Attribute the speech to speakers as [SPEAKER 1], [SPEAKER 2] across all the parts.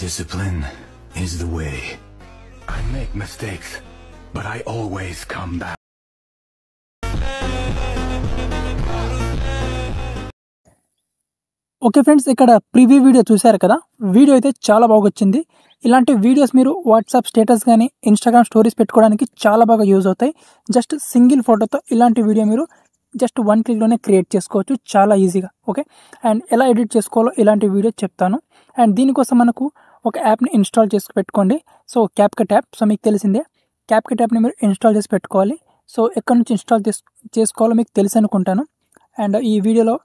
[SPEAKER 1] Discipline is the way. I make mistakes, but I always come back.
[SPEAKER 2] Okay friends, ఇక్కడ preview video చూశారు కదా. Video అయితే చాలా బాగా వచ్చింది. ఇలాంటి వీడియోస్ మీరు వాట్సాప్ స్టేటస్ కానీ ఇన్స్టాగ్రామ్ స్టోరీస్ పెట్టుకోవడానికి చాలా బాగా యూజ్ అవుతాయి. జస్ట్ సింగిల్ ఫోటోతో ఇలాంటి వీడియో మీరు జస్ట్ 1 క్లిక్లోనే క్రియేట్ చేసుకోవచ్చు చాలా ఈజీగా. ఓకే, అండ్ ఎలా ఎడిట్ చేసుకోవాలో ఇలాంటి వీడియో చెప్తాను. అండ్ దీనికోసం మనకు ఒక యాప్ని ఇన్స్టాల్ చేసి పెట్టుకోండి. సో క్యాప్కట్ యాప్, సో మీకు తెలిసిందే. క్యాప్కట్ యాప్ని మీరు ఇన్స్టాల్ చేసి పెట్టుకోవాలి. సో ఎక్కడి నుంచి ఇన్స్టాల్ చేసుకోవాలో మీకు తెలుసు అనుకుంటాను. అండ్ ఈ వీడియో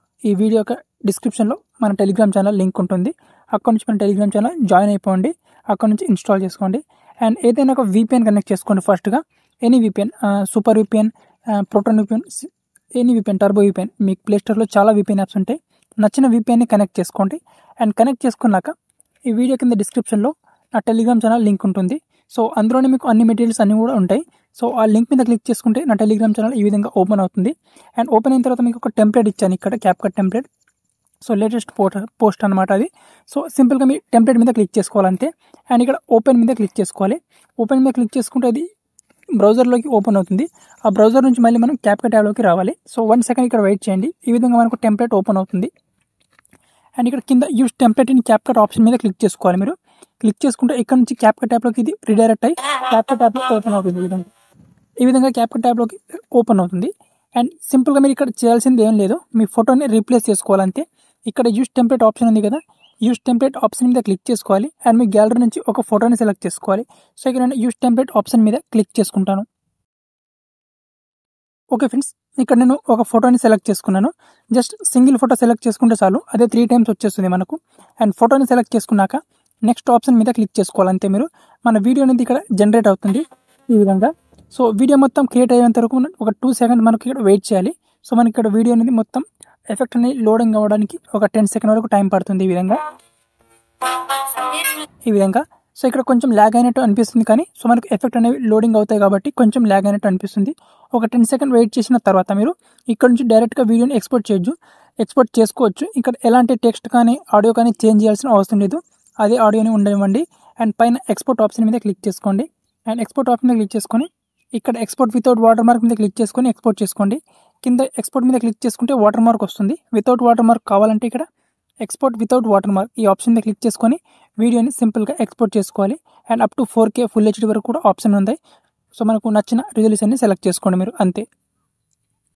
[SPEAKER 2] యొక్క డిస్క్రిప్షన్లో మన టెలిగ్రామ్ ఛానల్ లింక్ ఉంటుంది. అక్కడ నుంచి మన టెలిగ్రామ్ ఛానల్ జాయిన్ అయిపోండి. అక్కడ నుంచి ఇన్స్టాల్ చేసుకోండి. అండ్ ఏదైనా ఒక VPN కనెక్ట్ చేసుకోండి ఫస్ట్గా. Any VPN, super VPN, proton VPN, any VPN, turbo VPN, మీకు ప్లేస్టోర్లో చాలా VPN యాప్స్ ఉంటాయి. నచ్చిన VPNని కనెక్ట్ చేసుకోండి. అండ్ కనెక్ట్ చేసుకున్నాక ఈ వీడియో కింద డిస్క్రిప్షన్లో నా టెలిగ్రామ్ ఛానల్ లింక్ ఉంటుంది. సో అందులోనే మీకు అన్ని మెటీరియల్స్ అన్నీ కూడా ఉంటాయి. సో ఆ లింక్ మీద క్లిక్ చేసుకుంటే నా టెలిగ్రామ్ ఛానల్ ఈ విధంగా ఓపెన్ అవుతుంది. అండ్ ఓపెన్ అయిన తర్వాత మీకు ఒక టెంప్లెట్ ఇచ్చాను ఇక్కడ, CapCut template. So latest post అనమాట అది. సో సింపుల్గా మీ టెంప్లెట్ మీద క్లిక్ చేసుకోవాలంతే. అండ్ ఇక్కడ ఓపెన్ మీద క్లిక్ చేసుకోవాలి. ఓపెన్ మీద క్లిక్ చేసుకుంటే అది బ్రౌజర్లోకి ఓపెన్ అవుతుంది. ఆ బ్రౌజర్ నుంచి మళ్ళీ మనం క్యాప్కట్ యాప్లోకి రావాలి. సో 1 సెకండ్ ఇక్కడ వెయిట్ చేయండి. ఈ విధంగా మనకు టెంప్లెట్ ఓపెన్ అవుతుంది. అండ్ ఇక్కడ కింద use template in CapCut option మీద క్లిక్ చేసుకోవాలి. మీరు క్లిక్ చేసుకుంటే ఇక్కడ నుంచి క్యాప్కట్ యాప్లోకి ఇది రిడైరెక్ట్ అయ్యి క్యాప్కట్ యాప్లో ఓపెన్ అవుతుంది. ఈ విధంగా క్యాప్కట్ యాప్లోకి ఓపెన్ అవుతుంది. అండ్ సింపుల్గా మీరు ఇక్కడ చేయాల్సింది ఏం లేదు, మీ ఫోటోని రీప్లేస్ చేసుకోవాలంతే. ఇక్కడ యూస్ టెంప్లెట్ ఆప్షన్ ఉంది కదా, యూస్ టెంప్లెట్ ఆప్షన్ మీద క్లిక్ చేసుకోవాలి. అండ్ మీ గ్యాలరీ నుంచి ఒక ఫోటోని సెలెక్ట్ చేసుకోవాలి. సో ఇక్కడ నేను యూస్ టెంప్లెట్ ఆప్షన్ మీద క్లిక్ చేసుకుంటాను. ఓకే ఫ్రెండ్స్, ఇక్కడ నేను ఒక ఫోటోని సెలెక్ట్ చేసుకున్నాను. జస్ట్ సింగిల్ ఫోటో సెలెక్ట్ చేసుకుంటే చాలు, అదే 3 టైమ్స్ వచ్చేస్తుంది మనకు. అండ్ ఫోటోని సెలెక్ట్ చేసుకున్నాక నెక్స్ట్ ఆప్షన్ మీద క్లిక్ చేసుకోవాలంతే. మీరు మన వీడియో అనేది ఇక్కడ జనరేట్ అవుతుంది ఈ విధంగా. సో వీడియో మొత్తం క్రియేట్ అయ్యేంత వరకు ఒక 2 సెకండ్ మనకి ఇక్కడ వెయిట్ చేయాలి. సో మనకి ఇక్కడ వీడియో అనేది మొత్తం ఎఫెక్ట్ అనేది లోడింగ్ అవ్వడానికి ఒక 10 సెకండ్ వరకు టైం పడుతుంది ఈ విధంగా. సో ఇక్కడ కొంచెం ల్యాగ్ అయినట్టు అనిపిస్తుంది, కానీ సో మనకు ఎఫెక్ట్ అనేవి లోడింగ్ అవుతాయి కాబట్టి కొంచెం ల్యాగ్ అయినట్టు అనిపిస్తుంది. ఒక 10 సెకండ్ వెయిట్ చేసిన తర్వాత మీరు ఇక్కడ నుంచి డైరెక్ట్గా వీడియోని ఎక్స్పోర్ట్ చేసుకోవచ్చు. ఇక్కడ ఎలాంటి టెక్స్ట్ కానీ ఆడియో కానీ చేంజ్ చేయాల్సిన అవసరం లేదు, అదే ఆడియోని ఉండనివ్వండి. అండ్ పైన ఎక్స్పోర్ట్ ఆప్షన్ మీద క్లిక్ చేసుకోండి. అండ్ ఎక్స్పోర్ట్ ఆప్షన్ మీద క్లిక్ చేసుకొని ఇక్కడ ఎక్స్పోర్ట్ వితౌట్ వాటర్ మార్క్ మీద క్లిక్ చేసుకొని ఎక్స్పోర్ట్ చేసుకోండి. కింద ఎక్స్పోర్ట్ మీద క్లిక్ చేసుకుంటే వాటర్ మార్క్ వస్తుంది. వితౌట్ వాటర్ మార్క్ కావాలంటే ఇక్కడ ఎక్స్పోర్ట్ వితౌట్ వాటర్ మార్క్ ఈ ఆప్షన్ మీద క్లిక్ చేసుకొని వీడియోని సింపుల్గా ఎక్స్పోర్ట్ చేసుకోవాలి. And up to 4K full HD వరకు కూడా ఆప్షన్ ఉంది. సో మనకు నచ్చిన రిజల్యూషన్ని సెలెక్ట్ చేసుకోండి మీరు, అంతే.